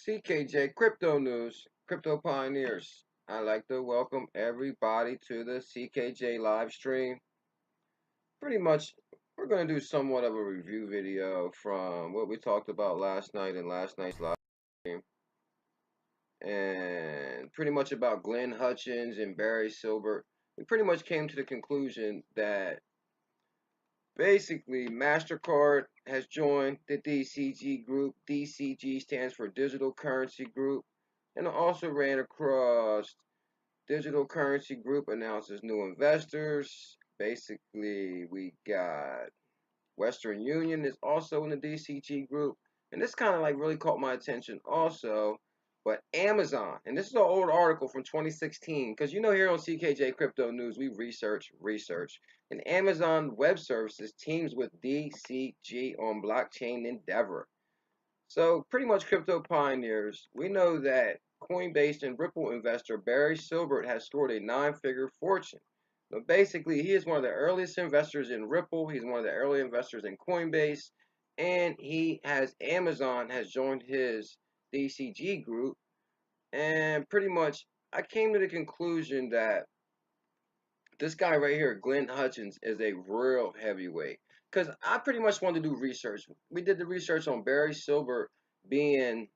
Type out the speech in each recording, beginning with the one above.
CKJ Crypto News, Crypto Pioneers. I'd like to welcome everybody to the CKJ live stream. Pretty much, we're going to do somewhat of a review video from what we talked about last night in last night's live stream. And pretty much about Glenn Hutchins and Barry Silbert. We pretty much came to the conclusion that basically MasterCard has joined the DCG group. DCG stands for Digital Currency Group. And I also ran across Digital Currency Group announces new investors. Basically, we got Western Union is also in the DCG group. And this kind of like really caught my attention also. But Amazon, and this is an old article from 2016, because here on CKJ Crypto News, we research. And Amazon Web Services teams with DCG on blockchain endeavor. So pretty much crypto pioneers, we know that Coinbase and Ripple investor Barry Silbert has scored a 9-figure fortune. So basically, he is one of the earliest investors in Ripple. He's one of the early investors in Coinbase, and Amazon has joined his DCG group. And pretty much, I came to the conclusion that this guy right here, Glenn Hutchins, is a real heavyweight. Because I pretty much wanted to do research. We did the research on Barry Silbert being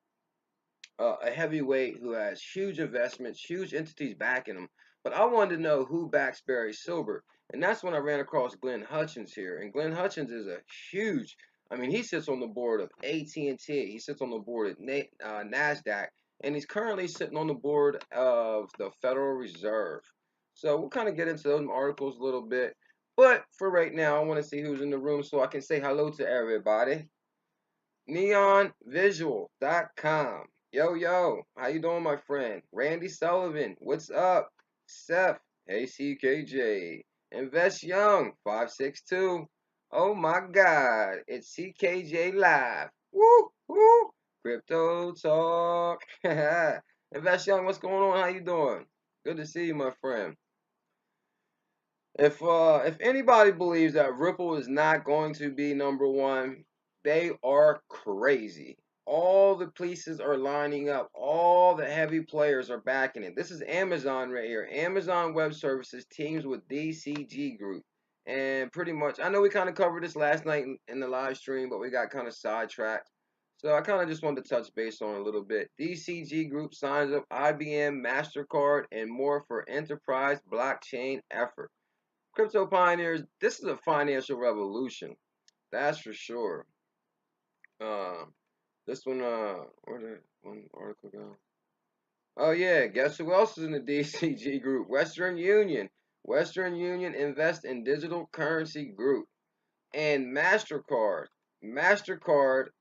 a heavyweight who has huge investments, huge entities backing him. But I wanted to know who backs Barry Silbert. And that's when I ran across Glenn Hutchins here. And Glenn Hutchins is a huge, he sits on the board of AT&T. He sits on the board at NASDAQ. And he's currently sitting on the board of the Federal Reserve. So we'll kind of get into those articles a little bit. But for right now, I want to see who's in the room so I can say hello to everybody. NeonVisual.com. Yo, how you doing, my friend? Randy Sullivan, what's up? Seth, hey CKJ. Invest Young, 562. Oh my God, it's CKJ Live. Woo, woo. Crypto Talk. Invest Young, what's going on? How you doing? Good to see you, my friend. If anybody believes that Ripple is not going to be number one, they are crazy. All the pieces are lining up. All the heavy players are backing it. This is Amazon right here. Amazon Web Services teams with DCG Group. And pretty much, I know we kind of covered this last night in the live stream, but we got kind of sidetracked. So I kind of just wanted to touch base on it a little bit. DCG Group signs up IBM, MasterCard, and more for enterprise blockchain effort. Crypto pioneers, this is a financial revolution. That's for sure. This one, where did one article go? Oh yeah, guess who else is in the DCG group? Western Union. Western Union invests in digital currency group. And MasterCard. MasterCard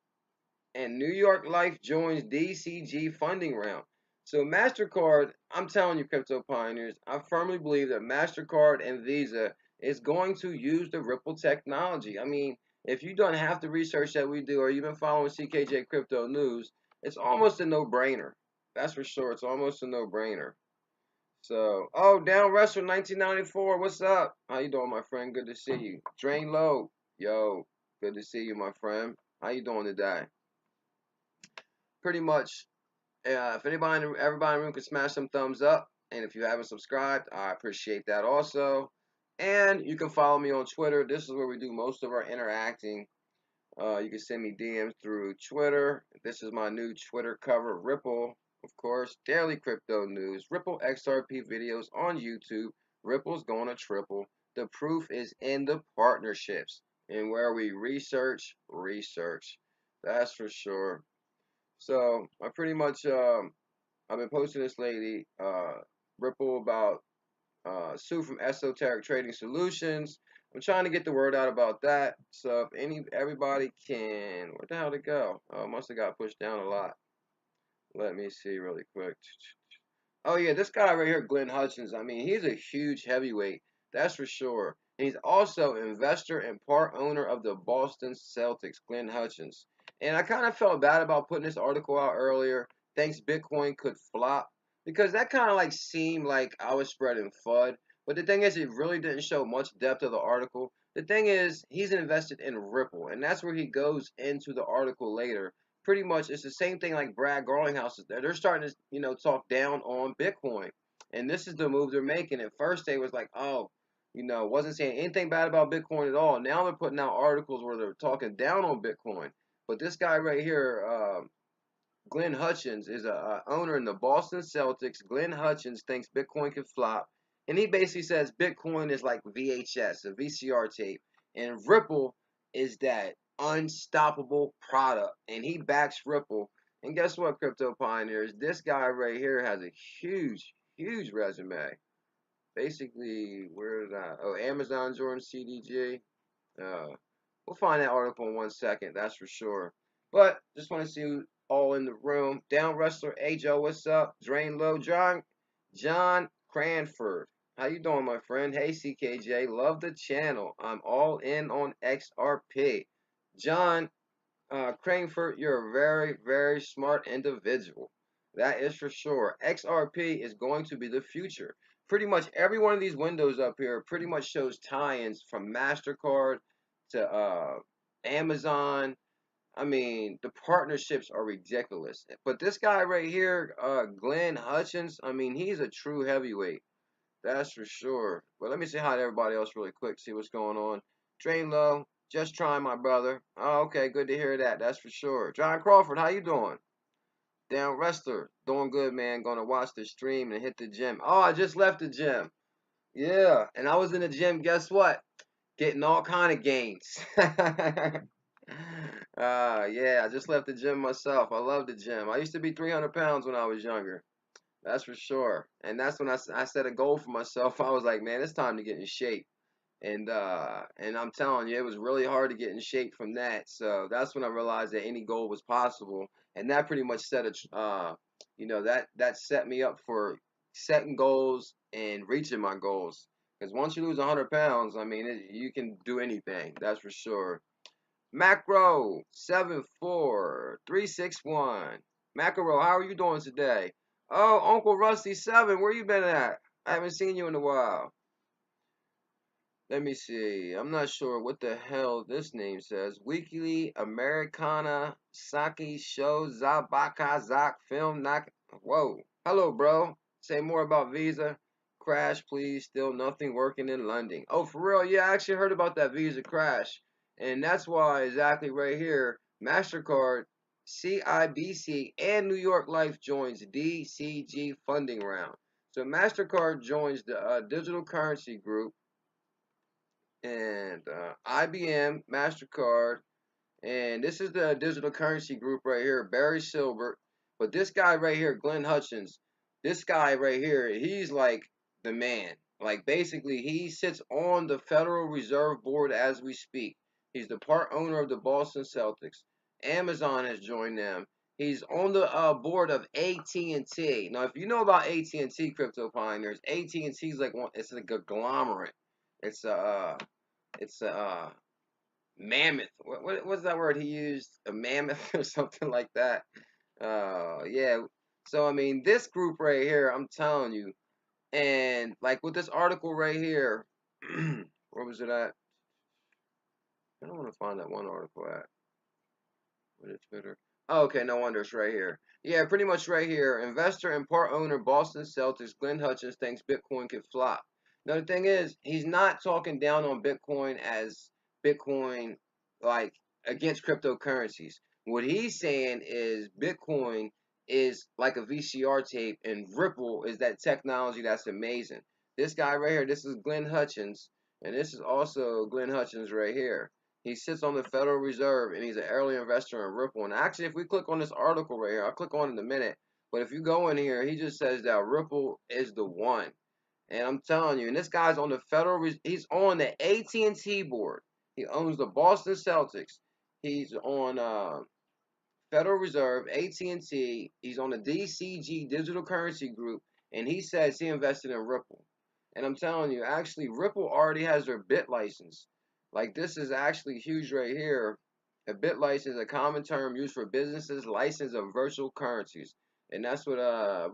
and New York Life joins DCG funding round. So MasterCard, I'm telling you, crypto pioneers, I firmly believe that MasterCard and Visa is going to use the Ripple technology. If you've done half the research that we do, or you've been following CKJ Crypto News, it's almost a no-brainer. That's for sure. It's almost a no-brainer. So, oh, Down Wrestler 1994, what's up? How you doing, my friend? Good to see you. Drain Low, yo, good to see you, my friend. How you doing today? Pretty much, if everybody in the room can smash some thumbs up, and if you haven't subscribed, I appreciate that also. And you can follow me on Twitter. This is where we do most of our interacting. You can send me DMs through Twitter. This is my new Twitter cover, Ripple, of course. Daily crypto news, Ripple XRP videos on YouTube. Ripple's going to triple. The proof is in the partnerships, and where we research. That's for sure. So I pretty much I've been posting this lady Ripple about Sue from Esoteric Trading Solutions. I'm trying to get the word out about that. So if everybody can, where the hell did it go? Oh, must have got pushed down a lot. Let me see really quick. Oh yeah, this guy right here, Glenn Hutchins. He's a huge heavyweight. That's for sure. And he's also investor and part owner of the Boston Celtics, Glenn Hutchins. And I kind of felt bad about putting this article out earlier. Thinks Bitcoin could flop, because that kind of like seemed like I was spreading FUD. But the thing is, it really didn't show much depth of the article. The thing is, he's invested in Ripple, and that's where he goes into the article later. pretty much it's the same thing like Brad Garlinghouse is there. They're starting to, talk down on Bitcoin. And this is the move they're making. At first they was like, oh, wasn't saying anything bad about Bitcoin at all. Now they're putting out articles where they're talking down on Bitcoin. But this guy right here, Glenn Hutchins, is a owner in the Boston Celtics. Glenn Hutchins thinks Bitcoin could flop, and he basically says Bitcoin is like VHS, a VCR tape, and Ripple is that unstoppable product, and he backs Ripple. And guess what, crypto pioneers? This guy right here has a huge, huge resume. Basically, where is that? Oh, Amazon joined CDG. Uh, we'll find that article in 1 second, that's for sure. But just want to see you all in the room. Down Wrestler, hey Joe, what's up? Drain Low, John Cranford. How you doing, my friend? Hey CKJ, love the channel. I'm all in on XRP. John Cranford, you're a very, very smart individual. That is for sure. XRP is going to be the future. Pretty much every one of these windows up here pretty much shows tie-ins from MasterCard to Amazon. I mean, the partnerships are ridiculous. But this guy right here, Glenn Hutchins, I mean, he's a true heavyweight. That's for sure. But let me say hi to everybody else really quick, see what's going on. Drain Low, just trying, my brother. Oh, okay, good to hear that. That's for sure. John Crawford, how you doing? Down Wrestler, doing good, man. Gonna watch the stream and hit the gym. Oh, I just left the gym. Yeah, and I was in the gym. Guess what? Getting all kind of gains. Yeah, I just left the gym myself. I love the gym. I used to be 300 pounds when I was younger. That's for sure. And that's when I set a goal for myself. I was like, man, it's time to get in shape. And I'm telling you, it was really hard to get in shape from that. So that's when I realized that any goal was possible. And that pretty much set that set me up for setting goals and reaching my goals. Because once you lose 100 pounds, I mean, you can do anything. That's for sure. Macro 74361. Macro, how are you doing today? Oh, Uncle Rusty 7, where you been at? I haven't seen you in a while. Let me see. I'm not sure what the hell this name says. Weekly Americana Saki Show Zabaka Zak Film Nak. Whoa. Hello, bro. Say more about Visa. Crash, please. Still nothing working in London. Oh, for real? Yeah, I actually heard about that Visa crash. And that's why exactly right here, MasterCard, CIBC, and New York Life joins DCG funding round. So MasterCard joins the digital currency group and IBM, MasterCard, and this is the digital currency group right here, Barry Silbert. But this guy right here, Glenn Hutchins, this guy right here, he's like the man. Like basically, he sits on the Federal Reserve Board as we speak. He's the part owner of the Boston Celtics. Amazon has joined them. He's on the board of AT&T. Now, if you know about AT&T, crypto pioneers, AT&T is like it's a conglomerate. It's a it's a mammoth. What's that word he used? A mammoth or something like that. Yeah. So I mean, this group right here, I'm telling you, and like with this article right here, where was it at? I don't want to find that one article at. What is Twitter? Oh, okay, no wonder it's right here. Yeah, pretty much right here. Investor and part owner Boston Celtics Glenn Hutchins thinks Bitcoin could flop. Now the thing is, he's not talking down on Bitcoin as Bitcoin like against cryptocurrencies. What he's saying is Bitcoin is like a VCR tape and Ripple is that technology that's amazing. This guy right here, this is Glenn Hutchins, and this is also Glenn Hutchins right here. He sits on the Federal Reserve and he's an early investor in Ripple. And actually, if we click on this article right here, I'll click on it in a minute. But if you go in here, he just says that Ripple is the one. And I'm telling you, and this guy's on the he's on the AT&T board. He owns the Boston Celtics. He's on Federal Reserve, AT&T. He's on the DCG Digital Currency Group, and he says he invested in Ripple. And I'm telling you, actually, Ripple already has their bit license. Like this is actually huge right here. A bit license is a common term used for businesses license of virtual currencies, and that's what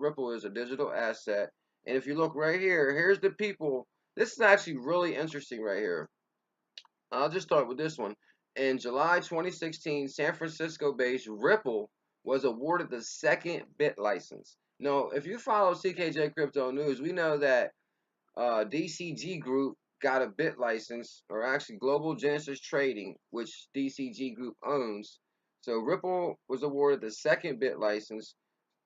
Ripple is, a digital asset. And if you look right here, here's the people. This is actually really interesting right here. I'll just start with this one. In July 2016, San Francisco-based Ripple was awarded the second bit license. Now, if you follow CKJ Crypto News, we know that DCG Group got a bit license, or actually Global Genesis Trading, which DCG Group owns. So Ripple was awarded the second bit license.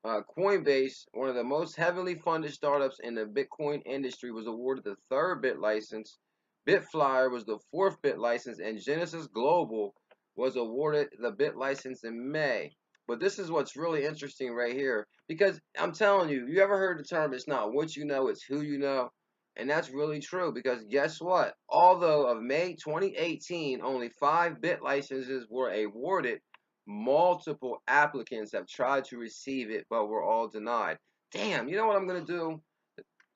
Coinbase, one of the most heavily funded startups in the Bitcoin industry, was awarded the third bit license. Bitflyer was the fourth bit license, and Genesis Global was awarded the bit license in May. But this is what's really interesting right here, because I'm telling you, you ever heard the term, it's not what you know, it's who you know? And that's really true, because guess what? Although of May 2018, only 5 bit licenses were awarded, multiple applicants have tried to receive it, but were all denied. Damn, you know what I'm going to do?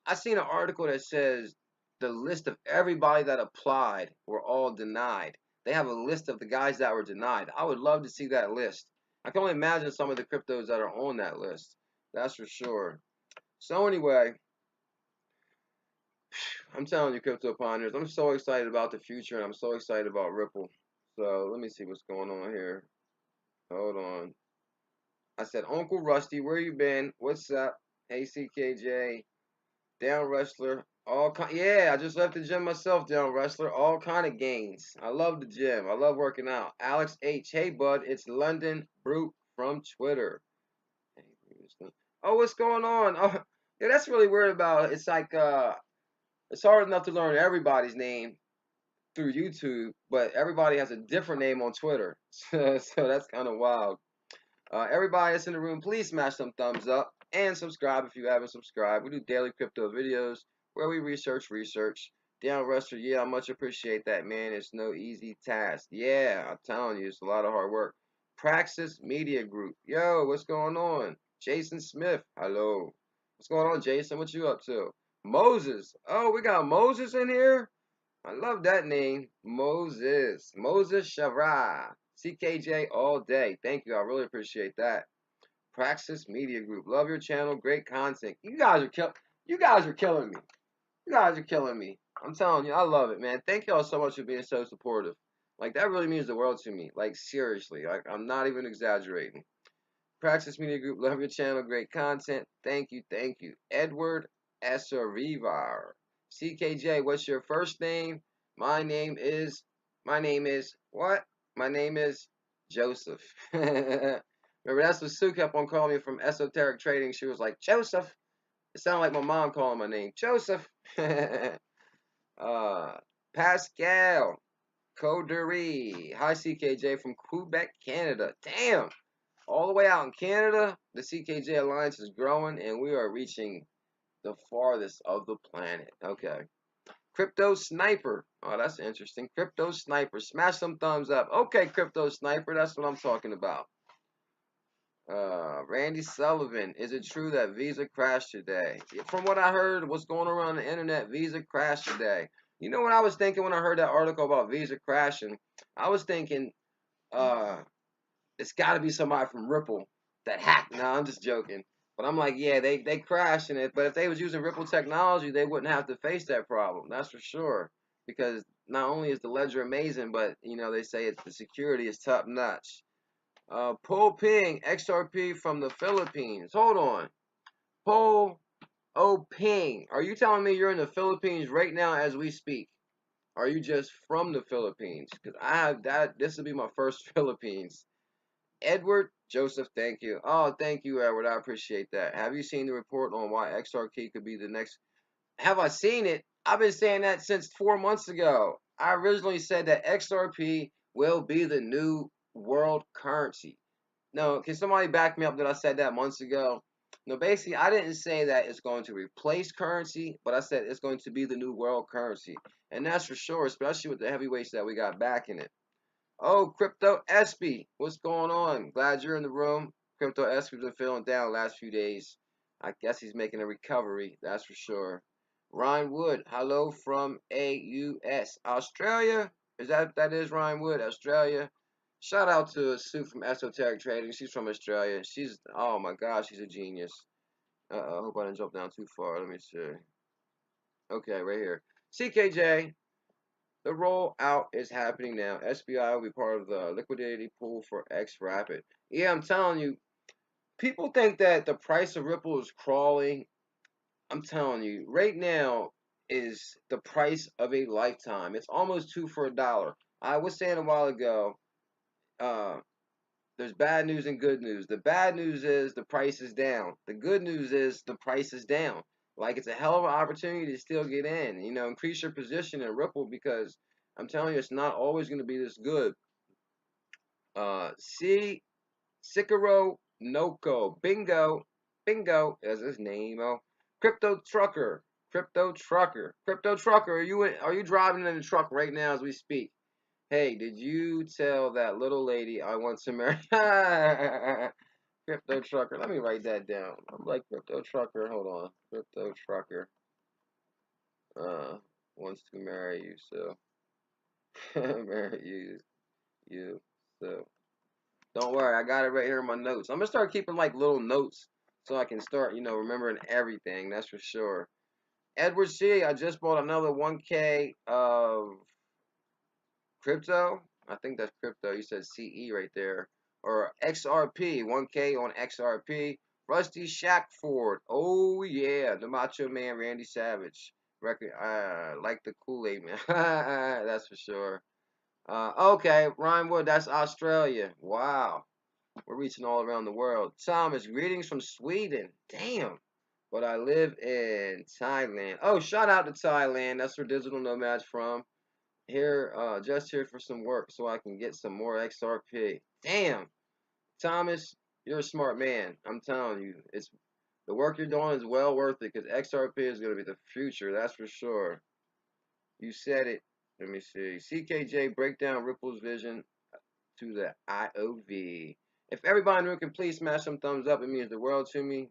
I seen an article that says the list of everybody that applied were all denied. They have a list of the guys that were denied. I would love to see that list. I can only imagine some of the cryptos that are on that list. That's for sure. So anyway, I'm telling you, crypto pioneers, I'm so excited about the future, and I'm so excited about Ripple. So let me see what's going on here. Hold on. I said, Uncle Rusty, where you been? What's up? Hey, CKJ, Down Wrestler. Yeah, I just left the gym myself, Down Wrestler. All kind of gains. I love the gym. I love working out. Alex H, hey bud, it's London Brute from Twitter. Oh, what's going on? Oh, yeah, that's really weird about it. It's like it's hard enough to learn everybody's name through YouTube, but everybody has a different name on Twitter. So that's kind of wild. Everybody that's in the room, please smash some thumbs up and subscribe if you haven't subscribed. We do daily crypto videos where we research. Down Ruster, yeah, I much appreciate that, man. It's no easy task. Yeah, I'm telling you, it's a lot of hard work. Praxis Media Group. Yo, what's going on? Jason Smith, hello. What's going on, Jason? What you up to? Moses. Oh, we got Moses in here? I love that name. Moses. Moses Shavra. CKJ all day. Thank you. I really appreciate that. Praxis Media Group. Love your channel. Great content. You guys are killing me. You guys are killing me. I'm telling you, I love it, man. Thank y'all so much for being so supportive. Like that really means the world to me. Like seriously. Like I'm not even exaggerating. Praxis Media Group, love your channel, great content. Thank you, thank you. Edward Esarivar. CKJ, what's your first name? My name is what? My name is Joseph. Remember, that's what Sue kept on calling me from Esoteric Trading. She was like, Joseph. It sounded like my mom calling my name. Joseph. Pascal Codery. Hi, CKJ from Quebec, Canada. Damn. All the way out in Canada, the CKJ Alliance is growing, and we are reaching the farthest of the planet. Okay. Crypto Sniper. Oh, that's interesting. Crypto Sniper. Smash some thumbs up. Okay, Crypto Sniper. That's what I'm talking about. Randy Sullivan. Is it true that Visa crashed today? From what I heard, what's going around the internet, Visa crashed today. You know what I was thinking when I heard that article about Visa crashing? I was thinking, it's got to be somebody from Ripple that hacked. No, I'm just joking. But I'm like, yeah, they crashed in it. But if they was using Ripple technology, they wouldn't have to face that problem. That's for sure. Because not only is the ledger amazing, but you know they say the security is top notch. Po Ping XRP from the Philippines. Hold on, Po Ping. Are you telling me you're in the Philippines right now as we speak? Are you just from the Philippines? Because I have that. This will be my first Philippines. Edward Joseph, thank you. Oh, thank you, Edward. I appreciate that. Have you seen the report on why XRP could be the next? Have I seen it? I've been saying that since 4 months ago. I originally said that XRP will be the new world currency. No, can somebody back me up that I said that months ago? No, basically, I didn't say that it's going to replace currency, but I said it's going to be the new world currency. And that's for sure, especially with the heavyweights that we got backing it. Oh, Crypto SB, what's going on? Glad you're in the room. Crypto SB's been feeling down last few days. I guess he's making a recovery, that's for sure. Ryan Wood, hello from AUS, Australia. That is Ryan Wood, Australia. Shout out to Sue from Esoteric Trading. She's from Australia. She's, oh my gosh, she's a genius. I hope I didn't jump down too far. Let me see. Okay, right here. CKJ, The rollout is happening now. SBI will be part of the liquidity pool for X Rapid. Yeah, I'm telling you, people think that the price of Ripple is crawling. I'm telling you, right now is the price of a lifetime. It's almost two for a dollar. I was saying a while ago, uh, there's bad news and good news. The bad news is the price is down. The good news is the price is down. Like it's a hell of an opportunity to still get in. You know, increase your position in Ripple because I'm telling you, it's not always going to be this good. C. Sikaro Noko. Bingo. Bingo is his name. Oh, Crypto Trucker. Crypto Trucker. Crypto Trucker. Are you driving in the truck right now as we speak? Hey, did you tell that little lady I want to marry? Crypto Trucker. Let me write that down. I'm like Crypto Trucker. Hold on. Crypto Trucker. Uh, wants to marry you. So marry you. So don't worry. I got it right here in my notes. I'm gonna start keeping like little notes so I can start, remembering everything. That's for sure. Edward C. I just bought another 1K of crypto. I think that's crypto. You said CE right there. Or XRP. 1K on XRP. Rusty Shackford. Oh yeah, the Macho Man Randy Savage. Record. Like the Kool-Aid man. That's for sure. Okay, Ryanwood. That's Australia. Wow, we're reaching all around the world. Thomas, greetings from Sweden. Damn. But I live in Thailand. Oh, shout out to Thailand. That's where Digital Nomad's from. Here, just here for some work so I can get some more XRP. Damn, Thomas, you're a smart man. I'm telling you, it's the work you're doing is well worth it because XRP is going to be the future. That's for sure. You said it. Let me see. CKJ break down Ripple's vision to the IOV. If everybody in the room can please smash some thumbs up, it means the world to me.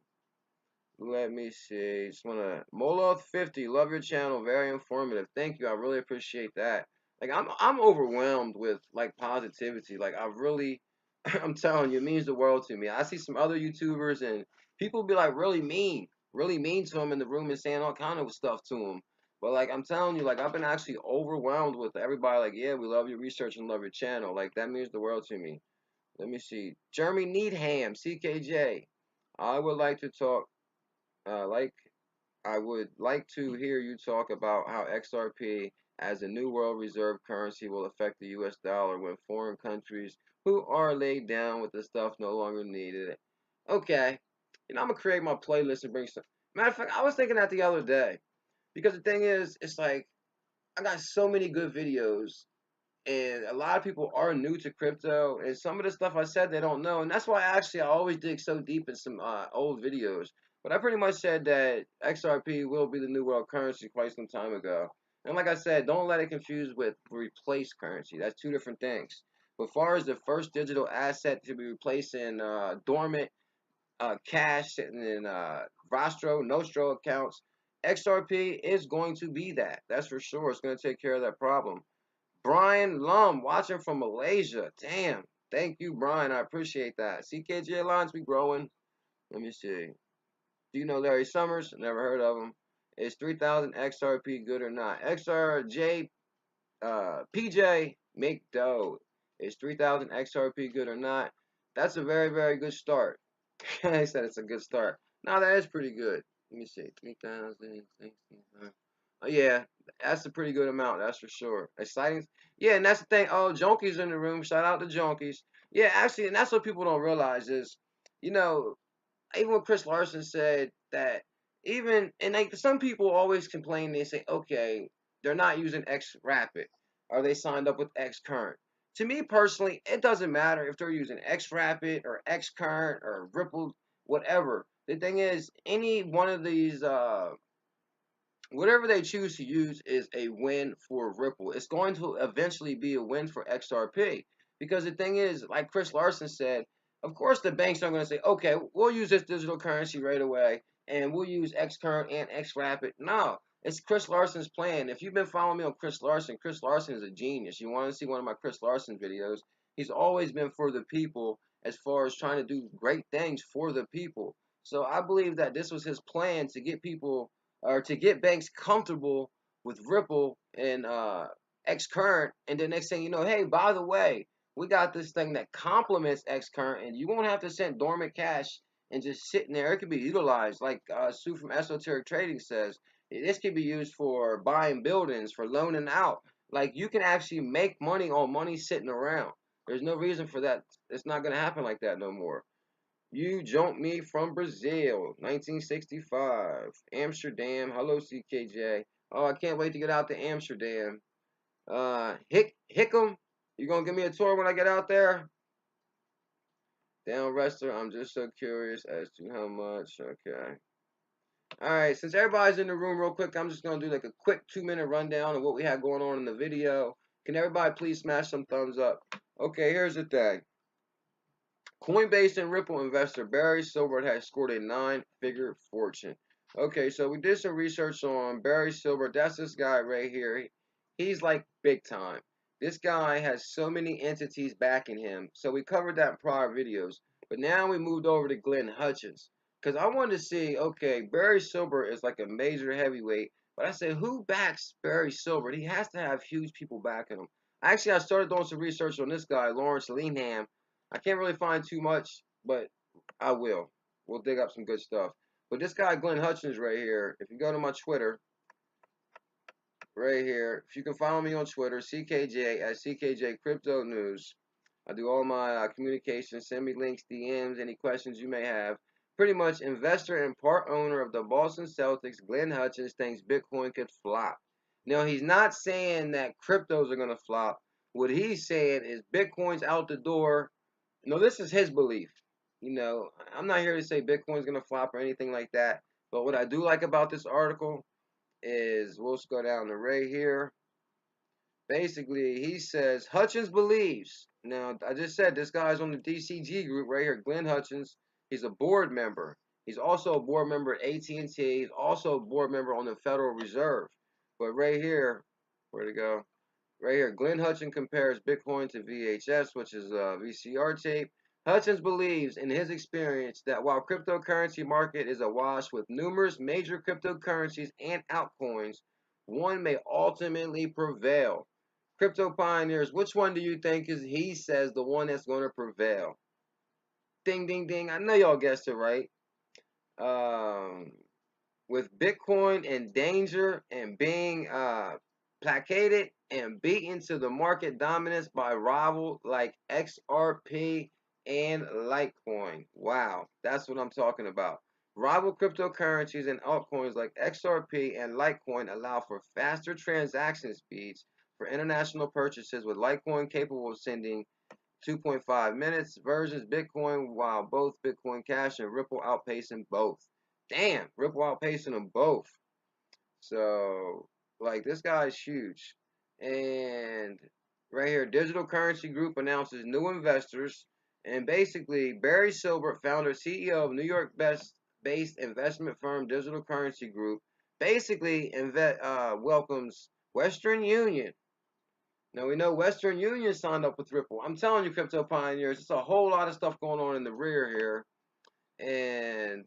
Let me see. Just wanna Moloth50. Love your channel. Very informative. Thank you. I really appreciate that. Like I'm overwhelmed with like positivity. Like I really I'm telling you, it means the world to me. I see some other YouTubers and people be like really mean to them in the room and saying all kind of stuff to them. But like I'm telling you, like I've been actually overwhelmed with everybody. Like, yeah, we love your research and love your channel. Like that means the world to me. Let me see. Jeremy Needham, CKJ. I would like to talk. Like I would like to hear you talk about how XRP as a new world reserve currency will affect the US dollar when foreign countries who are laid down with the stuff no longer needed it. Okay. I'm gonna create my playlist and bring some. Matter of fact, I was thinking that the other day. Because the thing is, it's like I got so many good videos and a lot of people are new to crypto and some of the stuff I said they don't know, and that's why I always dig so deep in some old videos. But I pretty much said that XRP will be the new world currency quite some time ago, and like I said, don't let it confuse with replace currency. That's two different things. But far as the first digital asset to be replacing dormant cash sitting in Vostro Nostro accounts, XRP is going to be that. That's for sure. It's going to take care of that problem. Brian Lum, watching from Malaysia. Damn. Thank you, Brian. I appreciate that. CKJ Alliance be growing. Let me see. Do you know Larry Summers? Never heard of him. Is 3,000 XRP good or not? XRJ, PJ, make dough. Is 3,000 XRP good or not? That's a very, very good start. I said it's a good start. No, that is pretty good. Let me see. 3,000. Oh, yeah, that's a pretty good amount. That's for sure. Exciting. Yeah, and that's the thing. Oh, Junkies in the room. Shout out to Junkies. Yeah, actually, and that's what people don't realize is, you know, even when Chris Larson said that, even and like some people always complain. They say, okay, they're not using X Rapid, or they signed up with X Current. To me personally, it doesn't matter if they're using X Rapid or X Current or Ripple, whatever. The thing is, any one of these whatever they choose to use is a win for Ripple. It's going to eventually be a win for XRP. Because the thing is, like Chris Larson said, of course the banks are going to say, okay, we'll use this digital currency right away, and we'll use X Current and X Rapid. No, it's Chris Larson's plan. If you've been following me on Chris Larson is a genius. You want to see one of my Chris Larson videos? He's always been for the people as far as trying to do great things for the people. So I believe that this was his plan to get people or to get banks comfortable with Ripple and X current, and the next thing you know, hey, by the way, we got this thing that complements X current, and you won't have to send dormant cash and just sitting there. It could be utilized, like Sue from Esoteric Trading says. This could be used for buying buildings, for loaning out. Like you can actually make money on money sitting around. There's no reason for that. It's not gonna happen like that no more. You jumped me from Brazil, 1965. Amsterdam. Hello, CKJ. Oh, I can't wait to get out to Amsterdam. Hickam, you gonna give me a tour when I get out there? Down Wrestler, I'm just so curious as to how much. Okay. Alright, since everybody's in the room real quick, I'm just gonna do like a quick 2-minute rundown of what we had going on in the video. Can everybody please smash some thumbs up? Okay, here's the thing. Coinbase and Ripple investor Barry Silbert has scored a 9-figure fortune. Okay, so we did some research on Barry Silbert. That's this guy right here. He's like big time. This guy has so many entities backing him. So we covered that in prior videos. But now we moved over to Glenn Hutchins. Because I wanted to see, okay, Barry Silbert is like a major heavyweight. But I said, who backs Barry Silbert? He has to have huge people backing him. Actually, I started doing some research on this guy, Lawrence Leanham. I can't really find too much, but I will. We'll dig up some good stuff. But this guy, Glenn Hutchins, right here, if you go to my Twitter, right here, if you can follow me on Twitter, CKJ at CKJ Crypto News. I do all my communications. Send me links, DMs, any questions you may have. Pretty much investor and part owner of the Boston Celtics, Glenn Hutchins, thinks Bitcoin could flop. Now, he's not saying that cryptos are going to flop. What he's saying is Bitcoin's out the door. No, this is his belief. You know, I'm not here to say Bitcoin's going to flop or anything like that. But what I do like about this article is, we'll just go down to right here. Basically, he says, Hutchins believes. Now, I just said this guy's on the DCG group right here, Glenn Hutchins. He's a board member. He's also a board member at AT&T. He's also a board member on the Federal Reserve. But right here, where'd it go? Right here, Glenn Hutchins compares Bitcoin to VHS, which is a VCR tape. Hutchins believes, in his experience, that while cryptocurrency market is awash with numerous major cryptocurrencies and altcoins, one may ultimately prevail. Crypto pioneers, which one do you think is, he says, the one that's going to prevail? Ding, ding, ding. I know y'all guessed it right. With Bitcoin in danger and being placated and beaten to the market dominance by rivals like XRP and Litecoin. Wow, that's what I'm talking about. Rival cryptocurrencies and altcoins like XRP and Litecoin allow for faster transaction speeds for international purchases, with Litecoin capable of sending 2.5 minutes versus Bitcoin, while both Bitcoin Cash and Ripple outpacing both. Damn, Ripple outpacing them both. So, like, this guy's huge. And right here, Digital Currency Group announces new investors. And basically, Barry Silbert, founder, CEO of New York based investment firm Digital Currency Group, basically welcomes Western Union. Now, we know Western Union signed up with Ripple. I'm telling you, crypto pioneers, it's a whole lot of stuff going on in the rear here. And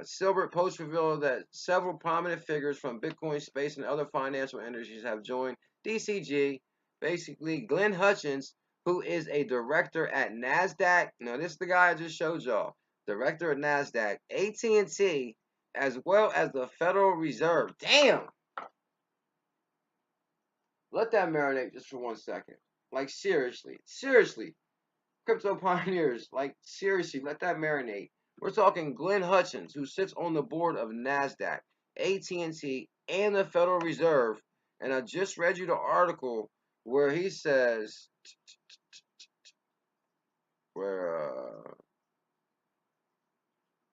Silbert post revealed that several prominent figures from Bitcoin space and other financial industries have joined DCG. Basically, Glenn Hutchins, who is a director at NASDAQ. Now, this is the guy I just showed y'all. Director at NASDAQ, AT&T, as well as the Federal Reserve. Damn! Let that marinate just for 1 second. Like, seriously. Seriously. Crypto pioneers, like, seriously, let that marinate. We're talking Glenn Hutchins, who sits on the board of NASDAQ, AT&T, and the Federal Reserve. And I just read you the article where he says, where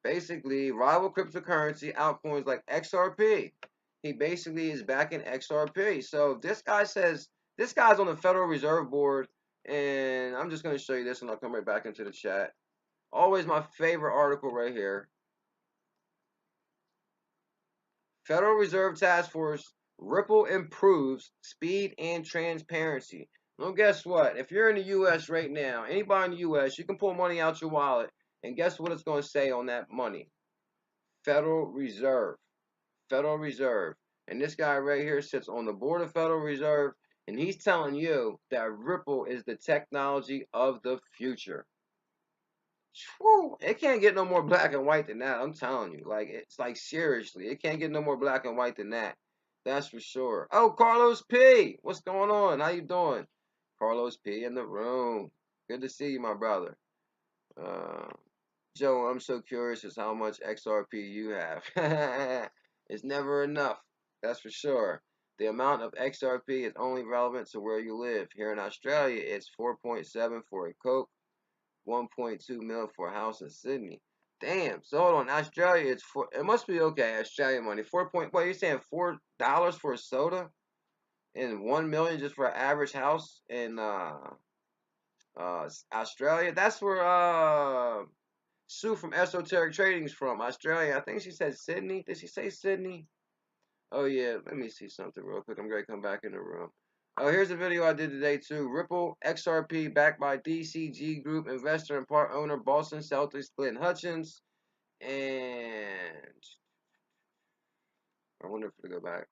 basically rival cryptocurrency altcoins like XRP. He basically is backing XRP. So this guy says, this guy's on the Federal Reserve Board. And I'm just going to show you this and I'll come right back into the chat. Always my favorite article right here. Federal Reserve Task Force, Ripple improves speed and transparency. Well, guess what? If you're in the U.S. right now, anybody in the U.S., you can pull money out your wallet, and guess what it's going to say on that money? Federal Reserve. Federal Reserve. And this guy right here sits on the board of Federal Reserve. And he's telling you that Ripple is the technology of the future. Whew, it can't get no more black and white than that. I'm telling you. Like, it's like, seriously, it can't get no more black and white than that. That's for sure. Oh, Carlos P. What's going on? How you doing? Carlos P in the room. Good to see you, my brother. Uh, Joe, I'm so curious as how much XRP you have. It's never enough. That's for sure. The amount of XRP is only relevant to where you live. Here in Australia, it's 4.7 for a Coke, 1.2 mil for a house in Sydney. Damn. So hold on. Australia, it's four. It must be okay. Australian money. 4 point. What are you saying? $4 for a soda, and 1 million just for an average house in Australia. That's where Sue from Esoteric Trading's from. Australia. I think she said Sydney. Did she say Sydney? Oh yeah. Let me see something real quick. I'm gonna come back in the room. Oh, here's a video I did today too. Ripple XRP backed by DCG Group investor and part owner Boston Celtics Clinton Hutchins. And I wonder if it'll go back.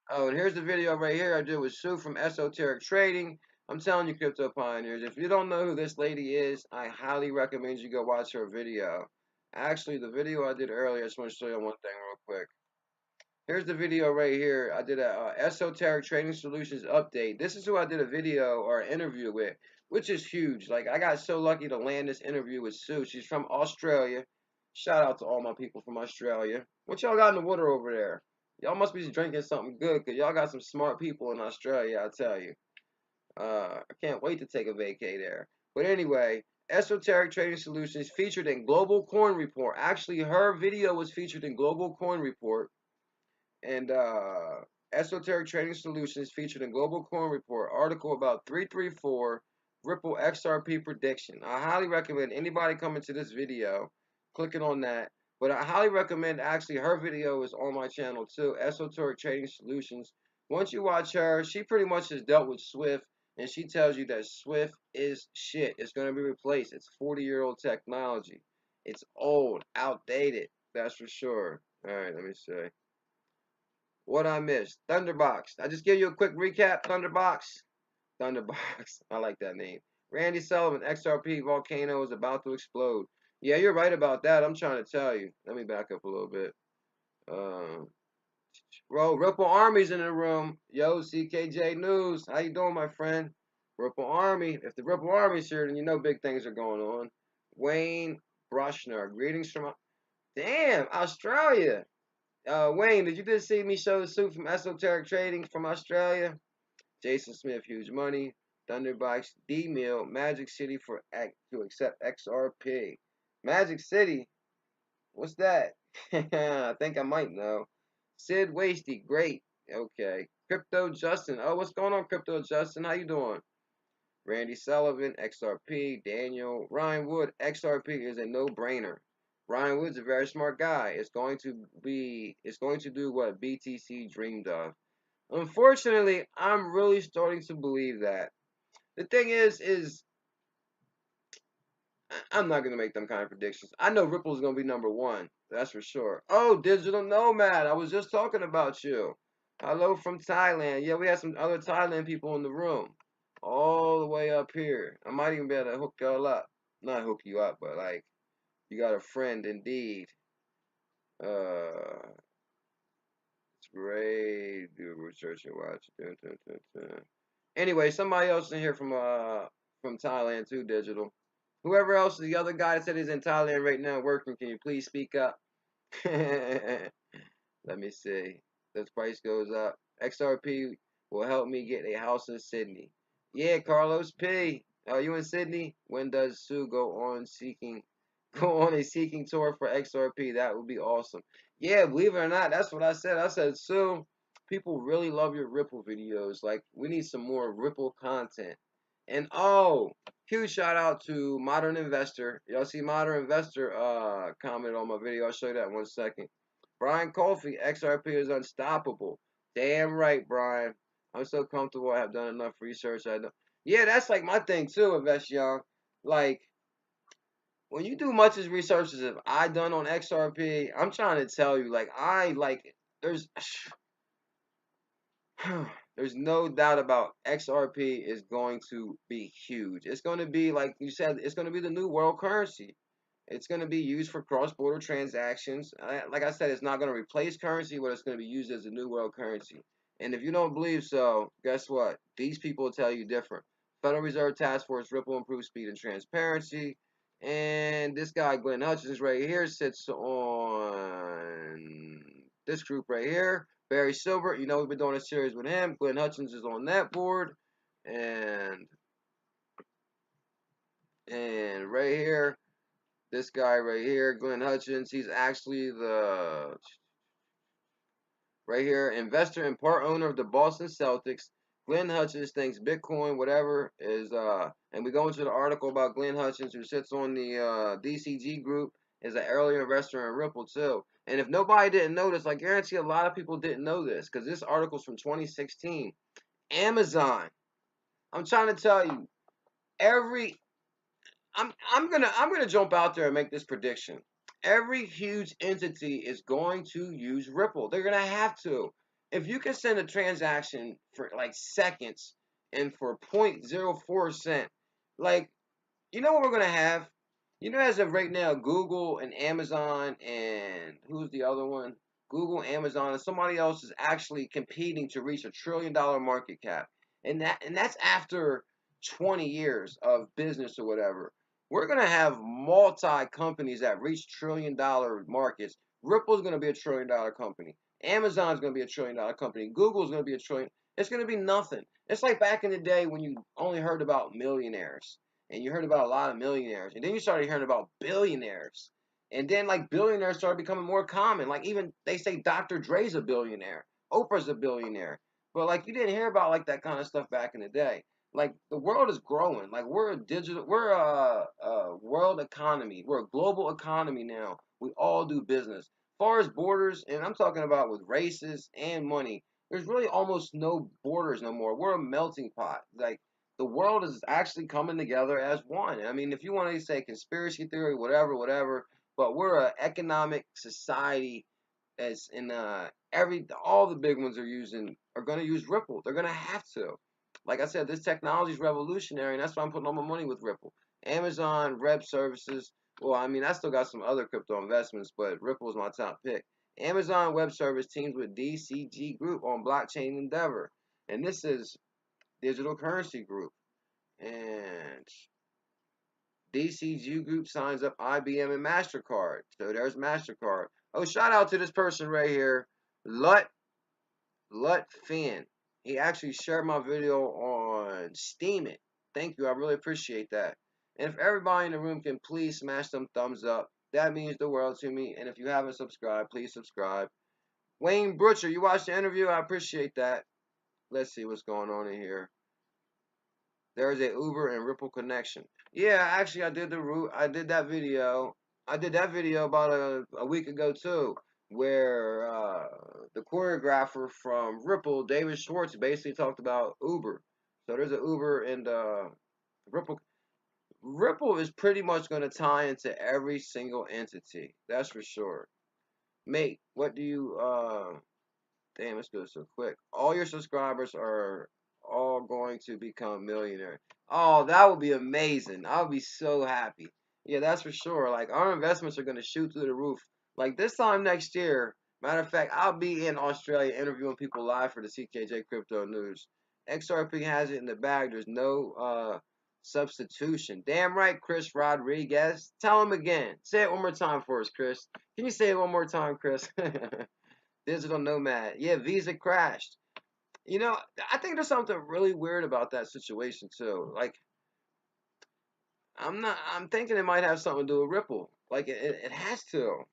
Oh, and here's the video right here I did with Sue from Esoteric Trading. I'm telling you, crypto pioneers, if you don't know who this lady is, I highly recommend you go watch her video. Actually, the video I did earlier, I just want to show you one thing real quick. Here's the video right here. I did a Esoteric Trading Solutions update. This is who I did a video or an interview with, which is huge. Like, I got so lucky to land this interview with Sue. She's from Australia. Shout out to all my people from Australia. What y'all got in the water over there? Y'all must be drinking something good, because y'all got some smart people in Australia, I tell you. I can't wait to take a vacay there. But anyway, Esoteric Trading Solutions featured in Global Coin Report. Actually, her video was featured in Global Coin Report. And Esoteric Trading Solutions featured in Global Coin Report article about 334 Ripple XRP prediction. I highly recommend anybody coming to this video clicking on that. But I highly recommend actually her video is on my channel too, Esoteric Trading Solutions. Once you watch her, she pretty much has dealt with Swift, and she tells you that Swift is shit. It's going to be replaced. It's 40-year-old technology. It's old, outdated. That's for sure. All right, let me see. What I missed? Thunderbox. I just give you a quick recap. Thunderbox. Thunderbox. I like that name. Randy Sullivan, XRP volcano is about to explode. Yeah, you're right about that. I'm trying to tell you. Let me back up a little bit. Bro, Ripple Army's in the room. Yo, CKJ News. How you doing, my friend? Ripple Army. If the Ripple Army's here, then you know big things are going on. Wayne Brushner. Greetings from... Damn, Australia. Wayne, did you just see me show the suit from Esoteric Trading from Australia? Jason Smith, huge money. Thunderbox, D-Mill, Magic City to accept XRP. Magic City? What's that? I think I might know. Sid Wasty, great. Okay. Crypto Justin. Oh, what's going on, Crypto Justin? How you doing? Randy Sullivan, XRP. Daniel. Ryan Wood, XRP is a no-brainer. Ryan Wood's a very smart guy. It's going to do what BTC dreamed of. Unfortunately, I'm really starting to believe that. The thing is I'm not gonna make them kind of predictions. I know Ripple's gonna be #1. That's for sure. Oh, Digital Nomad. I was just talking about you. Hello from Thailand. Yeah, we had some other Thailand people in the room. All the way up here. I might even be able to hook y'all up. Not hook you up, but like, you got a friend indeed. It's great. Do research and watch. Dun, dun, dun, dun. Anyway, somebody else in here from Thailand too, Digital. Whoever else, the other guy that said he's in Thailand right now working, can you please speak up? Let me see. The price goes up. XRP will help me get a house in Sydney. Yeah, Carlos P. Are you in Sydney? When does Sue go on a seeking tour for XRP? That would be awesome. Yeah, believe it or not, that's what I said. I said, Sue, people really love your Ripple videos. Like, we need some more Ripple content. And oh, huge shout out to Modern Investor. Y'all see Modern Investor comment on my video. I'll show you that in 1 second. Brian Colfie, XRP is unstoppable. Damn right, Brian. I'm so comfortable. I have done enough research. Yeah, that's like my thing too, Invest Young. Like, when you do much as research as I done on XRP, I'm trying to tell you, like, there's There's no doubt about XRP is going to be huge. It's going to be, like you said, it's going to be the new world currency. It's going to be used for cross-border transactions. Like I said, it's not going to replace currency, but it's going to be used as a new world currency. And if you don't believe so, guess what? These people will tell you different. Federal Reserve Task Force Ripple improves speed and transparency. And this guy, Glenn Hutchins, right here, sits on this group right here. Barry Silbert, you know we've been doing a series with him. Glenn Hutchins is on that board. And right here, this guy right here, Glenn Hutchins, he's actually the, right here, investor and part owner of the Boston Celtics. Glenn Hutchins thinks Bitcoin, whatever, is, and we go into the article about Glenn Hutchins, who sits on the DCG group, is an early investor in Ripple, too. And if nobody didn't know this, I guarantee a lot of people didn't know this, because this article's from 2016. Amazon. I'm trying to tell you, every I'm gonna jump out there and make this prediction. Every huge entity is going to use Ripple. They're gonna have to. If you can send a transaction for like seconds and for 0.04 cent, like, you know what we're gonna have? You know, as of right now, Google and Amazon and who's the other one? Google, Amazon, and somebody else is actually competing to reach $1 trillion market cap, and that's after 20 years of business or whatever. We're gonna have multi companies that reach $1 trillion markets. Ripple's gonna be $1 trillion company. Amazon's gonna be $1 trillion company. Google's gonna be a trillion. It's gonna be nothing. It's like back in the day when you only heard about millionaires and you heard about a lot of millionaires, and then you started hearing about billionaires, and then like billionaires started becoming more common. Like even they say Dr. Dre's a billionaire, Oprah's a billionaire, but like you didn't hear about like that kind of stuff back in the day. Like the world is growing. Like we're a world economy. We're a global economy now. We all do business. As far as borders, and I'm talking about with races and money, there's really almost no borders no more. We're a melting pot. Like the world is actually coming together as one. I mean, if you want to say conspiracy theory, whatever, whatever, but we're an economic society as in all the big ones are going to use Ripple. They're going to have to. Like I said, this technology is revolutionary, and that's why I'm putting all my money with Ripple. Amazon Web Services. Well, I mean, I still got some other crypto investments, but Ripple is my top pick. Amazon Web Service teams with DCG Group on blockchain endeavor, and this is digital currency group. And DCG Group signs up IBM and MasterCard. So there's MasterCard. Oh, shout out to this person right here, Lut Finn. He actually shared my video on Steam It. Thank you. I really appreciate that. And if everybody in the room can please smash them thumbs up, that means the world to me. And if you haven't subscribed, please subscribe. Wayne Butcher, you watched the interview? I appreciate that. Let's see what's going on in here. There's a Uber and Ripple connection. Yeah, actually, I did the route. I did that video. I did that video about a week ago too, where the choreographer from Ripple, David Schwartz, basically talked about Uber. So there's an Uber and Ripple. Ripple is pretty much going to tie into every single entity. That's for sure. Mate, what do you damn, let's go so quick. All your subscribers are all going to become millionaires. Oh, that would be amazing. I would be so happy. Yeah, that's for sure. Like our investments are going to shoot through the roof. Like this time next year, matter of fact, I'll be in Australia interviewing people live for the CKJ Crypto News. XRP has it in the bag. There's no substitution. Damn right, Chris Rodriguez. Tell him again. Say it one more time for us, Chris. Can you say it one more time, Chris? Digital nomad. Yeah, Visa crashed. You know, I think there's something really weird about that situation too. Like, I'm thinking it might have something to do with Ripple. Like, it has to.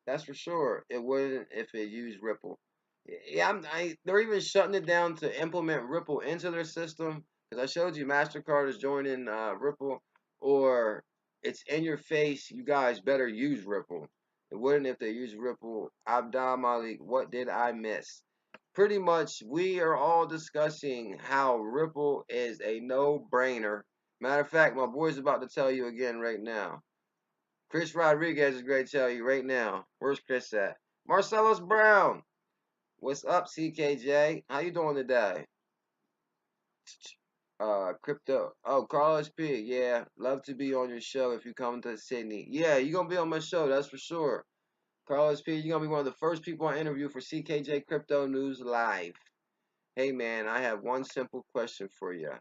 That's for sure. It wouldn't if it used Ripple. Yeah, they're even shutting it down to implement Ripple into their system. Because I showed you MasterCard is joining Ripple, or it's in your face. You guys better use Ripple. It wouldn't if they use Ripple. Abdul Malik, what did I miss? Pretty much, we are all discussing how Ripple is a no-brainer. Matter of fact, my boy's about to tell you again right now. Chris Rodriguez is going to tell you right now. Where's Chris at? Marcellus Brown. What's up, CKJ? How you doing today? Crypto. Oh, Carlos P. Yeah, love to be on your show if you come to Sydney. Yeah, you're gonna be on my show, that's for sure. Carlos P. You're gonna be one of the first people I interview for CKJ Crypto News Live. Hey man, I have one simple question for you.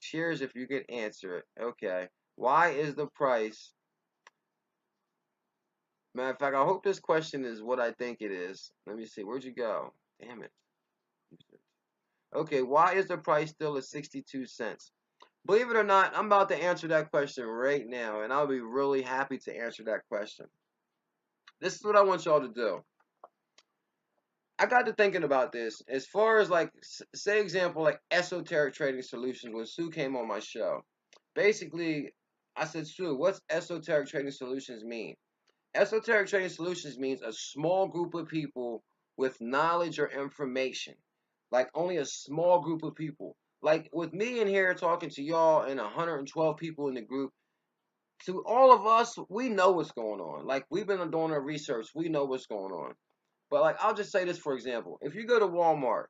Cheers if you can answer it. Okay. Why is the price? Matter of fact, I hope this question is what I think it is. Let me see. Where'd you go? Damn it. Okay, why is the price still at 62 cents? Believe it or not, I'm about to answer that question right now, and I'll be really happy to answer that question. This is what I want y'all to do. I got to thinking about this. As far as like, say example, like esoteric trading solutions, when Sue came on my show. Basically, I said, Sue, what's esoteric trading solutions mean? Esoteric trading solutions means a small group of people with knowledge or information. Like only a small group of people. Like with me in here talking to y'all and 112 people in the group, to all of us, we know what's going on. Like we've been doing our research, we know what's going on. But like I'll just say this for example. If you go to Walmart,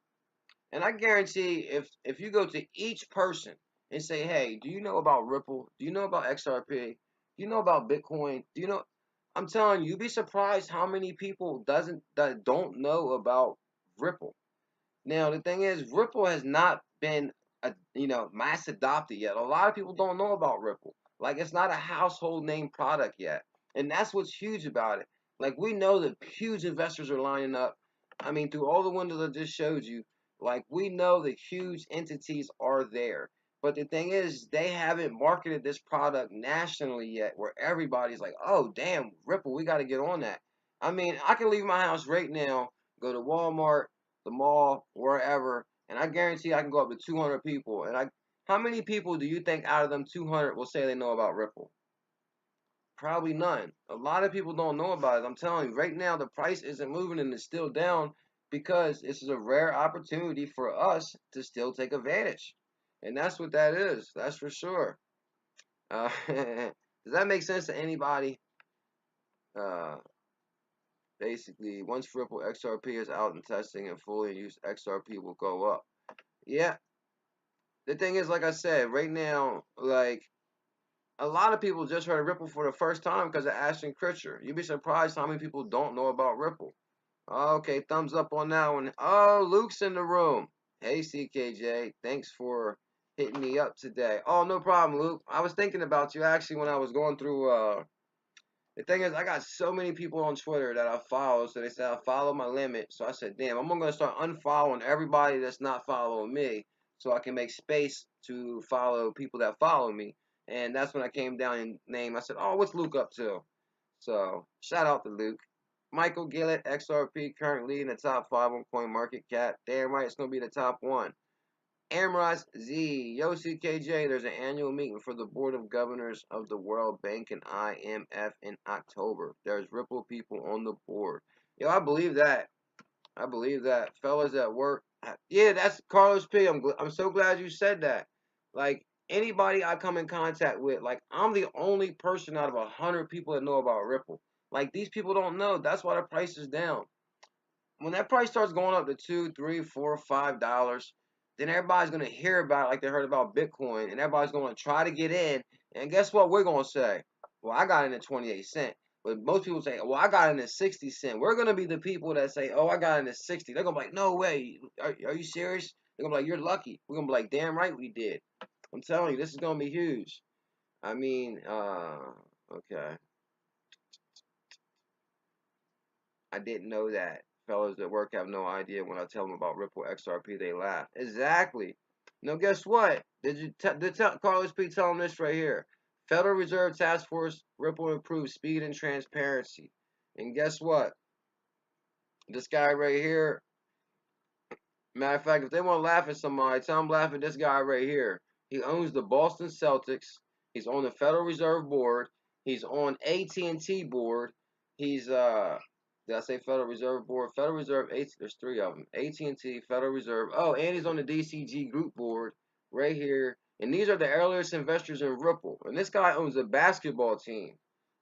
and I guarantee if you go to each person and say, "Hey, do you know about Ripple? Do you know about XRP? Do you know about Bitcoin? Do you know?" I'm telling you, you'd be surprised how many people that don't know about Ripple. Now the thing is, Ripple has not been mass adopted yet. A lot of people don't know about Ripple. Like it's not a household name product yet, and that's what's huge about it. Like we know that huge investors are lining up. I mean, through all the windows I just showed you, like we know that huge entities are there. But the thing is, they haven't marketed this product nationally yet, where everybody's like, "Oh, damn, Ripple, we got to get on that." I mean, I can leave my house right now, go to Walmart, the mall, wherever, and I guarantee I can go up to 200 people. How many people do you think out of them 200 will say they know about Ripple? Probably none. A lot of people don't know about it. I'm telling you, right now the price isn't moving and it's still down because this is a rare opportunity for us to still take advantage, and that's what that is. That's for sure. Does that make sense to anybody? Uh, Basically, once Ripple XRP is out in testing and fully in use, XRP will go up. Yeah, the thing is, like I said, right now, like a lot of people just heard of Ripple for the first time because of Ashton Kutcher. You'd be surprised how many people don't know about Ripple. Okay, thumbs up on that one. Oh, Luke's in the room. Hey, CKJ, thanks for hitting me up today. Oh, no problem, Luke. I was thinking about you actually when I was going through. The thing is, I got so many people on Twitter that I follow, so they said I follow my limit. So I said, damn, I'm gonna start unfollowing everybody that's not following me, so I can make space to follow people that follow me. And that's when I came down and named. I said, oh, what's Luke up to? So shout out to Luke. Michael Gillett, XRP, currently in the top 5 on coin market cap. Damn right, it's gonna be the top one. Amros Z, Yo CKJ, there's an annual meeting for the Board of Governors of the World Bank and IMF in October. There's Ripple people on the board. Yo, I believe that. I believe that. Fellas at work. Yeah, that's Carlos P. I'm so glad you said that. Like, anybody I come in contact with, like, I'm the only person out of 100 people that know about Ripple. Like, these people don't know. That's why the price is down. When that price starts going up to $2, $3, $4, $5, then everybody's gonna hear about it like they heard about Bitcoin, and everybody's gonna try to get in. And guess what we're gonna say? Well, I got in at 28 cents. But most people say, well, I got in at 60 cents. We're gonna be the people that say, oh, I got in at 60. They're gonna be like, no way. Are you serious? They're gonna be like, you're lucky. We're gonna be like, damn right we did. I'm telling you, this is gonna be huge. I mean, okay. I didn't know that. Fellas at work have no idea when I tell them about Ripple XRP, they laugh. Exactly. Now, guess what? Did Carlos P tell them this right here? Federal Reserve Task Force, Ripple improves speed and transparency. And guess what? This guy right here, matter of fact, if they want to laugh at somebody, tell them laugh at this guy right here. He owns the Boston Celtics. He's on the Federal Reserve Board. He's on AT&T board. He's did I say Federal Reserve Board? Federal Reserve, there's three of them. AT&T, Federal Reserve. Oh, and he's on the DCG Group board right here. And these are the earliest investors in Ripple. And this guy owns a basketball team.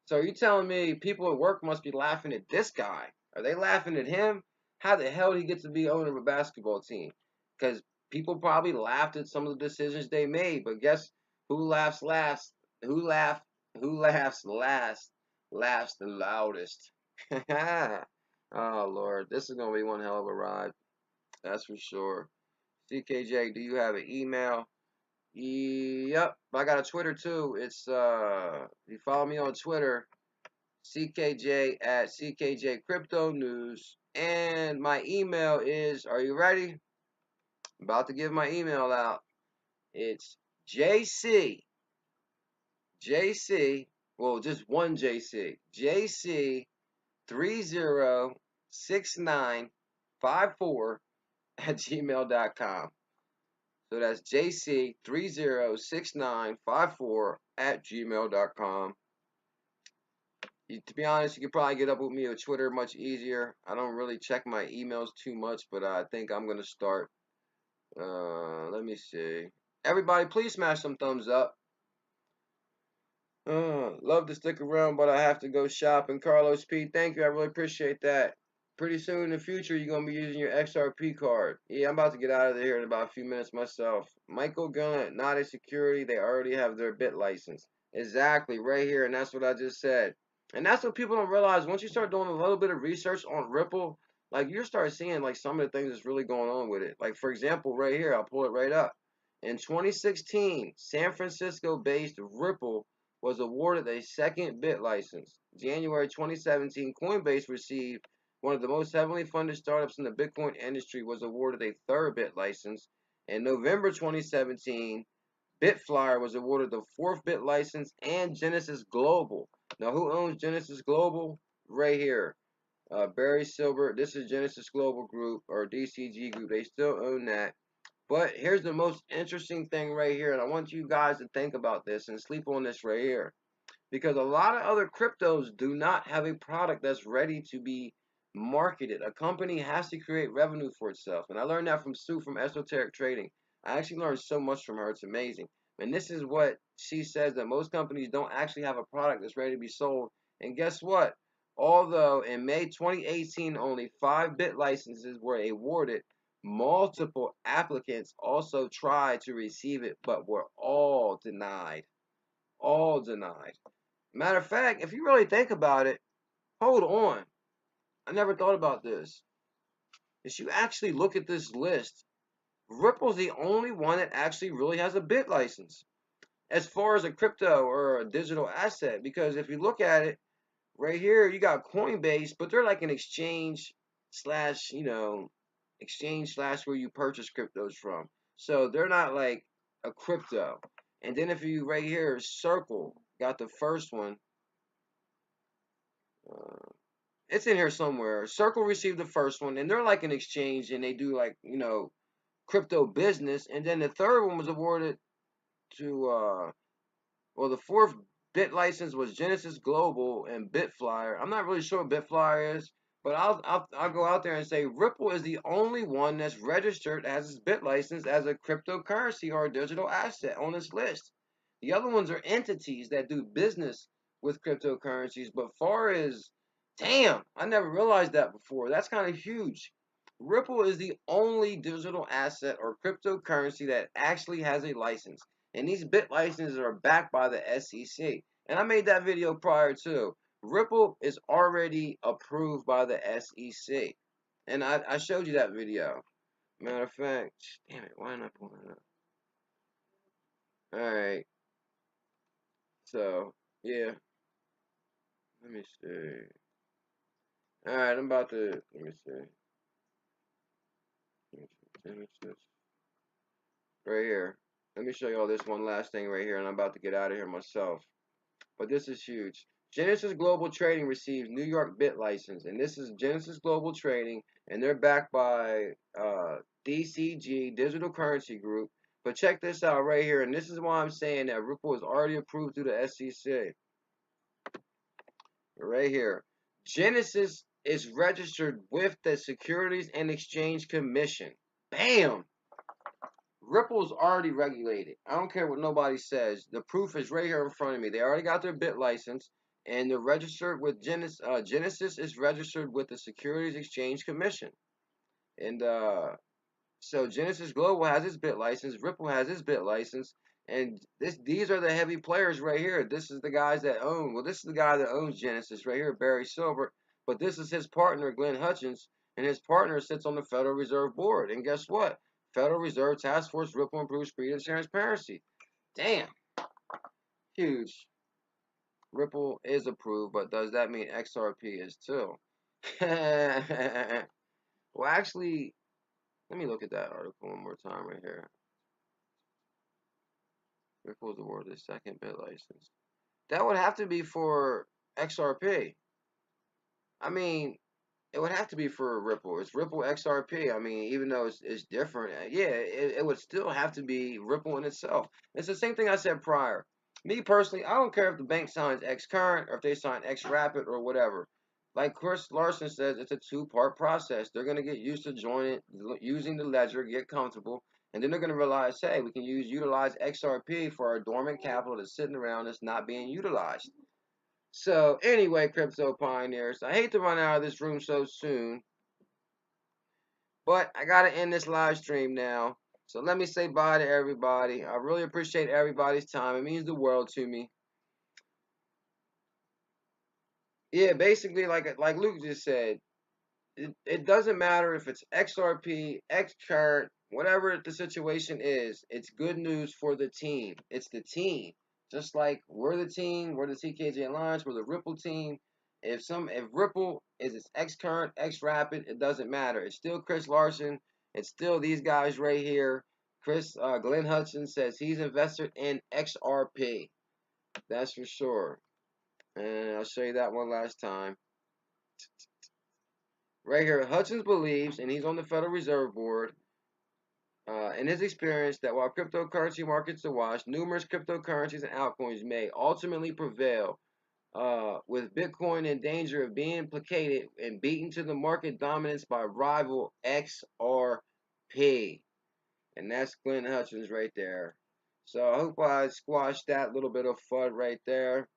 So are you telling me people at work must be laughing at this guy? Are they laughing at him? How the hell did he get to be owner of a basketball team? Because people probably laughed at some of the decisions they made, but guess who laughs last? Who laugh? Who laughs last? Laughs the loudest. Oh Lord, this is gonna be one hell of a ride. That's for sure. CKJ, do you have an email? Yep, I got a Twitter too. It's you follow me on Twitter, CKJ at CKJ Crypto News. And my email is, are you ready? I'm about to give my email out. It's JC, well, just one JC 306954 at gmail.com. So that's JC306954 at gmail.com. To be honest, you could probably get up with me on Twitter much easier. I don't really check my emails too much, but I think I'm going to start. Let me see. Everybody, please smash some thumbs up. Love to stick around, but I have to go shopping. Carlos P, thank you. I really appreciate that. Pretty soon in the future, you're going to be using your XRP card. Yeah, I'm about to get out of here in about a few minutes myself. Michael Gunn, not a security. They already have their bit license. Exactly, right here. And that's what I just said. And that's what people don't realize. Once you start doing a little bit of research on Ripple, like you start seeing like some of the things that's really going on with it. Like, for example, right here, I'll pull it right up. In 2016, San Francisco-based Ripple was awarded a second bit license. January 2017, Coinbase received, one of the most heavily funded startups in the Bitcoin industry, was awarded a third bit license. In November 2017, Bitflyer was awarded the fourth bit license, and Genesis Global. Now, who owns Genesis Global? Right here. Barry Silbert. This is Genesis Global Group, or DCG Group. They still own that. But here's the most interesting thing right here, and I want you guys to think about this and sleep on this right here. Because a lot of other cryptos do not have a product that's ready to be marketed. A company has to create revenue for itself. And I learned that from Sue from Esoteric Trading. I actually learned so much from her. It's amazing. And this is what she says, that most companies don't actually have a product that's ready to be sold. And guess what? Although in May 2018, only 5 bit licenses were awarded, multiple applicants also tried to receive it, but were all denied. All denied. Matter of fact, if you really think about it, hold on. I never thought about this. If you actually look at this list, Ripple's the only one that actually really has a bit license as far as a crypto or a digital asset. Because if you look at it, right here, you got Coinbase, but they're like an exchange slash, exchange slash where you purchase cryptos from. So they're not like a crypto. And then if you right here, Circle got the first one. It's in here somewhere. Circle received the first one, and they're like an exchange, and they do like crypto business. And then the third one was awarded to well, the fourth bit license was Genesis Global and Bitflyer. I'm not really sure what Bitflyer is, but I'll go out there and say Ripple is the only one that's registered as its bit license as a cryptocurrency or a digital asset on this list. The other ones are entities that do business with cryptocurrencies, but far as damn, I never realized that before. That's kind of huge. Ripple is the only digital asset or cryptocurrency that actually has a license. And these bit licenses are backed by the SEC. And I made that video prior to. Ripple is already approved by the SEC. And I showed you that video. Matter of fact, damn it, why am I pulling it up? Alright. So, yeah. Let me see. Alright, I'm about to, let me see. Genesis. Right here. Let me show you all this one last thing right here, and I'm about to get out of here myself. But this is huge. Genesis Global Trading receives New York bit license, and this is Genesis Global Trading, and they're backed by DCG Digital Currency Group. But check this out right here, and this is why I'm saying that Ripple is already approved through the SEC. Right here, Genesis is registered with the Securities and Exchange Commission. Bam! Ripple's already regulated. I don't care what nobody says. The proof is right here in front of me. They already got their bit license, and they're registered with Genesis is registered with the Securities Exchange Commission. And so Genesis Global has its bit license, Ripple has its bit license, and these are the heavy players right here. This is the guys that own. Well, this is the guy that owns Genesis right here, Barry Silbert. But this is his partner, Glenn Hutchins, and his partner sits on the Federal Reserve Board. And guess what? Federal Reserve Task Force Ripple improves speed and transparency. Damn, huge. Ripple is approved, but does that mean XRP is too? Well, actually, let me look at that article one more time right here. Ripple is awarded the second bit license. That would have to be for XRP. I mean, it would have to be for Ripple. It's Ripple XRP. I mean, even though it's different, yeah, it would still have to be Ripple in itself. It's the same thing I said prior. Me personally, I don't care if the bank signs X current or if they sign X rapid or whatever. Like Chris Larson says, it's a two-part process. They're gonna get used to joining, using the ledger, get comfortable, and then they're gonna realize, hey, we can utilize XRP for our dormant capital that's sitting around that's not being utilized. So anyway, crypto pioneers, I hate to run out of this room so soon, but I gotta end this live stream now. So let me say bye to everybody. I really appreciate everybody's time. It means the world to me. Yeah, basically, like Luke just said, it doesn't matter if it's XRP, X chart, whatever the situation is. It's good news for the team. It's the team. Just like we're the team, we're the CKJ Alliance, we're the Ripple team. If Ripple is its X current, X rapid, it doesn't matter. It's still Chris Larson. It's still these guys right here. Glenn Hutchins says he's invested in XRP. That's for sure. And I'll show you that one last time. Right here, Hutchins believes, and he's on the Federal Reserve Board, in his experience, that while cryptocurrency markets are washed, numerous cryptocurrencies and altcoins may ultimately prevail, with Bitcoin in danger of being placated and beaten to the market dominance by rival XRP. And that's Glenn Hutchins right there. So I hope I squashed that little bit of FUD right there.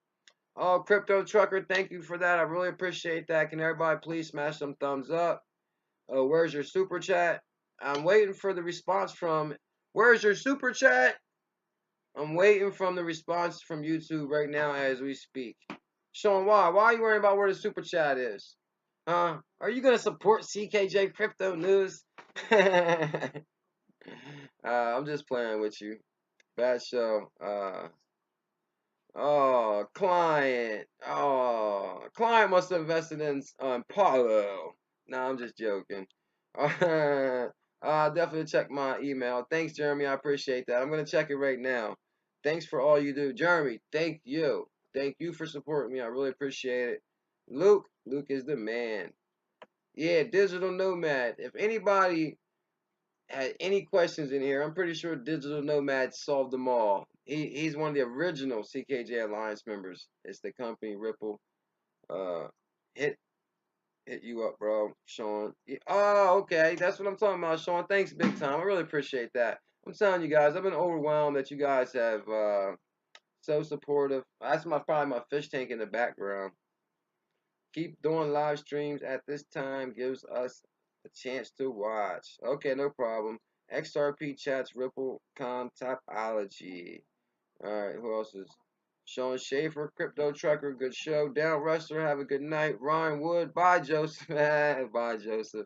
Oh, Crypto Trucker, thank you for that. I really appreciate that. Can everybody please smash some thumbs up? Where's your super chat? I'm waiting for the response from. Where's your super chat? I'm waiting from the response from YouTube right now as we speak. Sean, why? Why are you worrying about where the super chat is? Huh? Are you gonna support CKJ Crypto News? I'm just playing with you. Bad show. Oh, client. Oh, client must have invested in Paulo. No, I'm just joking. I'll definitely check my email. Thanks, Jeremy. I appreciate that. I'm gonna check it right now. Thanks for all you do, Jeremy. Thank you. Thank you for supporting me. I really appreciate it. Luke is the man. Yeah, digital nomad. If anybody had any questions in here, I'm pretty sure Digital Nomad solved them all. He's one of the original CKJ Alliance members. It's the company Ripple. Uh, hit you up, bro, Sean. Oh, okay, that's what I'm talking about, Sean. Thanks, big time. I really appreciate that. I'm telling you guys, I've been overwhelmed that you guys have so supportive. That's probably my fish tank in the background. Keep doing live streams at this time. Gives us a chance to watch. Okay, no problem. XRP chats, Ripple, Topology. Alright, who else is? Sean Schaefer, Crypto Trucker, good show. Down Wrestler, have a good night. Ryan Wood, bye Joseph. Bye Joseph.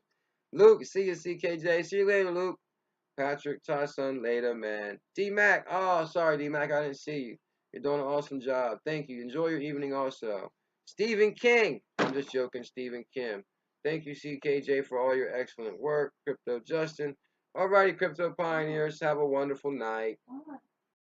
Luke, see you CKJ. See you later, Luke. Patrick, Tyson, later, man. D-Mac, oh, sorry, D-Mac, I didn't see you. You're doing an awesome job. Thank you. Enjoy your evening also. Stephen King. I'm just joking, Stephen Kim. Thank you, CKJ, for all your excellent work. Crypto Justin. Alrighty, Crypto Pioneers. Have a wonderful night.